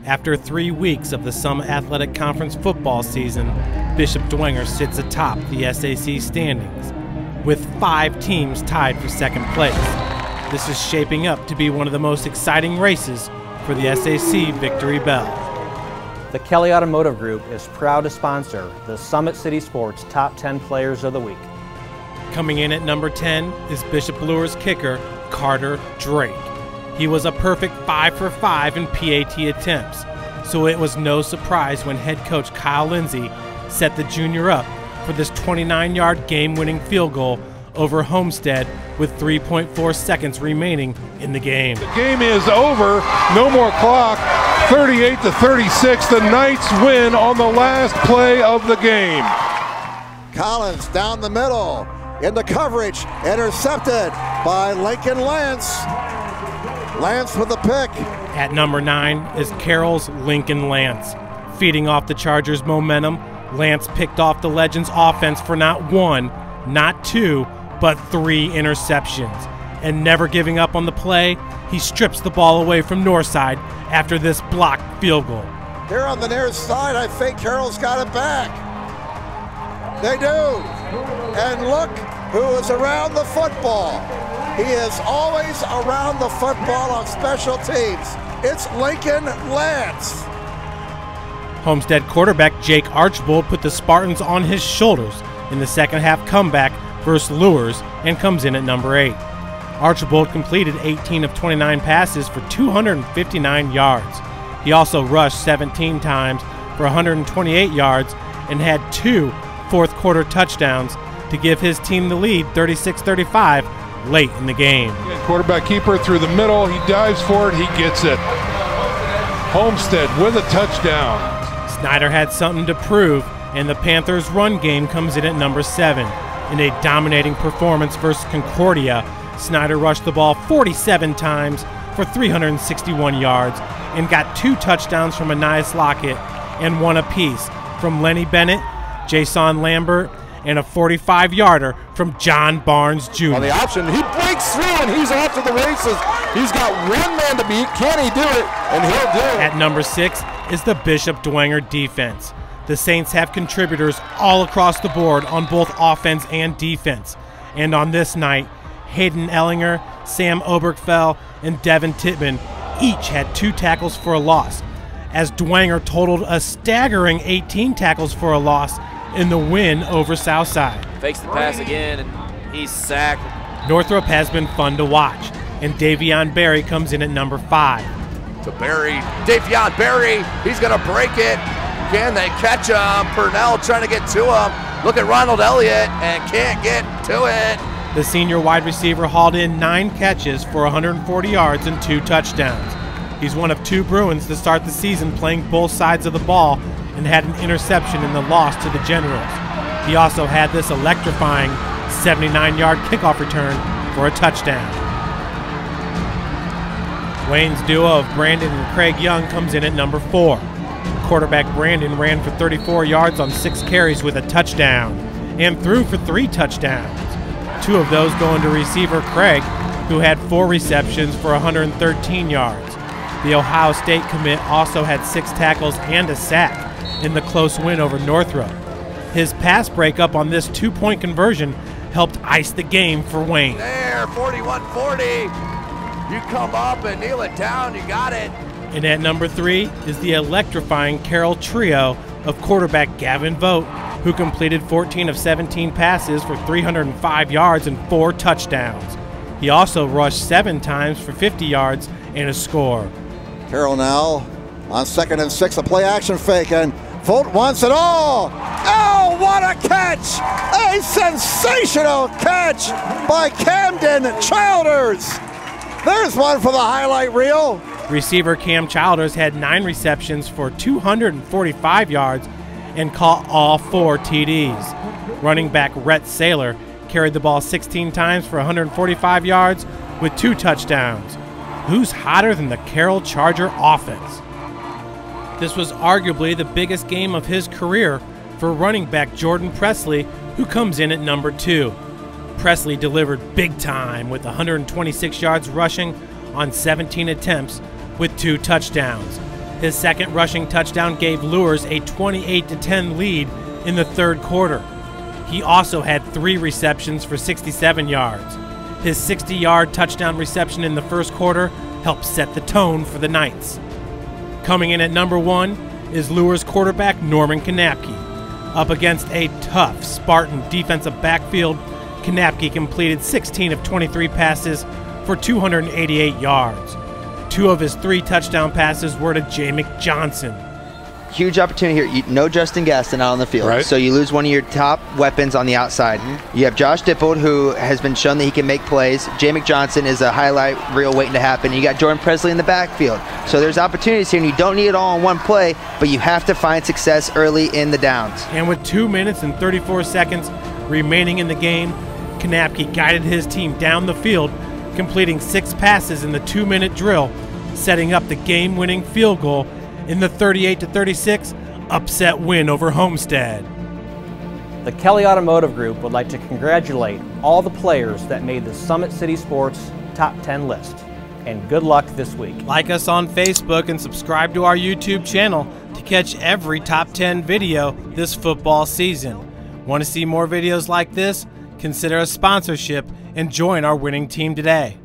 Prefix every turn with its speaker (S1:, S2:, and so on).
S1: After 3 weeks of the Summit Athletic Conference football season, Bishop Dwenger sits atop the SAC standings, with 5 teams tied for second place. This is shaping up to be one of the most exciting races for the SAC Victory Bell.
S2: The Kelly Automotive Group is proud to sponsor the SummitCitySports Top 10 Players of the Week.
S1: Coming in at number 10 is Bishop Luers kicker Carter Drake. He was a perfect 5 for 5 in PAT attempts, so it was no surprise when head coach Kyle Lindsey set the junior up for this 29-yard game-winning field goal over Homestead with 3.4 seconds remaining in the game.
S3: The game is over, no more clock, 38-36. The Knights win on the last play of the game.
S4: Collins down the middle, into coverage, intercepted by Lincoln Lance. Lance with the pick.
S1: At number 9 is Carroll's Lincoln Lance. Feeding off the Chargers' momentum, Lance picked off the Legends' offense for not 1, not 2, but 3 interceptions. And never giving up on the play, he strips the ball away from Northside after this blocked field goal.
S4: Here on the near side, I think Carroll's got it back. They do. And look who is around the football. He is always around the football on special teams. It's Lincoln Lance.
S1: Homestead quarterback Jake Archbold put the Spartans on his shoulders in the second half comeback versus Luers and comes in at number 8. Archbold completed 18 of 29 passes for 259 yards. He also rushed 17 times for 128 yards and had 2 fourth-quarter touchdowns to give his team the lead 36-35 late in the game.
S3: Quarterback keeper through the middle, he dives for it, he gets it. Homestead with a touchdown.
S1: Snyder had something to prove, and the Panthers' run game comes in at number 7. In a dominating performance versus Concordia, Snyder rushed the ball 47 times for 361 yards and got 2 touchdowns from Anais Lockett and 1 apiece from Lenny Bennett, Jason Lambert, and a 45-yarder from John Barnes Jr.
S5: On the option, he breaks through and he's off to the races. He's got one man to beat. Can he do it? And he'll do it.
S1: At number 6 is the Bishop Dwenger defense. The Saints have contributors all across the board on both offense and defense. And on this night, Hayden Ellinger, Sam Obergfell, and Devin Tittman each had 2 tackles for a loss, as Dwenger totaled a staggering 18 tackles for a loss in the win over Southside.
S6: Fakes the pass again, and he's sacked.
S1: Northrop has been fun to watch, and Davion Berry comes in at number 5.
S5: To Berry, Davion Berry, he's gonna break it. Can they catch him? Purnell trying to get to him. Look at Ronald Elliott and can't get to it.
S1: The senior wide receiver hauled in 9 catches for 140 yards and 2 touchdowns. He's one of 2 Bruins to start the season playing both sides of the ball and had an interception in the loss to the Generals. He also had this electrifying 79-yard kickoff return for a touchdown. Wayne's duo of Brandon and Craig Young comes in at number 4. Quarterback Brandon ran for 34 yards on 6 carries with a touchdown and threw for 3 touchdowns. 2 of those going to receiver Craig, who had 4 receptions for 113 yards. The Ohio State commit also had 6 tackles and a sack in the close win over Northrop. His pass breakup on this 2-point conversion helped ice the game for Wayne.
S5: There, 41-40. You come up and kneel it down, you got it.
S1: And at number 3 is the electrifying Carroll trio of quarterback Gavin Vogt, who completed 14 of 17 passes for 305 yards and 4 touchdowns. He also rushed 7 times for 50 yards and a score.
S4: Carroll now on 2nd and 6, a play action fake, and Vogt wants it all. Oh, what a catch! A sensational catch by Camden Childers. There's one for the highlight reel.
S1: Receiver Cam Childers had 9 receptions for 245 yards and caught all 4 TDs. Running back Rhett Saylor carried the ball 16 times for 145 yards with 2 touchdowns. Who's hotter than the Carroll Charger offense? This was arguably the biggest game of his career for running back Jordan Presley, who comes in at number 2. Presley delivered big time with 126 yards rushing on 17 attempts with 2 touchdowns. His second rushing touchdown gave Lures a 28-10 lead in the third quarter. He also had 3 receptions for 67 yards. His 60-yard touchdown reception in the first quarter helped set the tone for the Knights. Coming in at number 1 is Lures quarterback Norman Kanapke. Up against a tough Spartan defensive backfield, Kanapke completed 16 of 23 passes for 288 yards. 2 of his 3 touchdown passes were to Jamick Johnson.
S7: Huge opportunity here. No Justin Gaston out on the field,
S3: right.
S7: So you lose one of your top weapons on the outside. You have Josh Dippold, who has been shown that he can make plays. Jamick Johnson is a highlight reel waiting to happen. You got Jordan Presley in the backfield. So there's opportunities here, and you don't need it all in one play, but you have to find success early in the downs.
S1: And with 2 minutes and 34 seconds remaining in the game, Kanapke guided his team down the field, completing 6 passes in the 2-minute drill, setting up the game-winning field goal in the 38-36 upset win over Homestead.
S2: The Kelly Automotive Group would like to congratulate all the players that made the Summit City Sports Top 10 list. And good luck this week.
S1: Like us on Facebook and subscribe to our YouTube channel to catch every Top 10 video this football season. Want to see more videos like this? Consider a sponsorship and join our winning team today.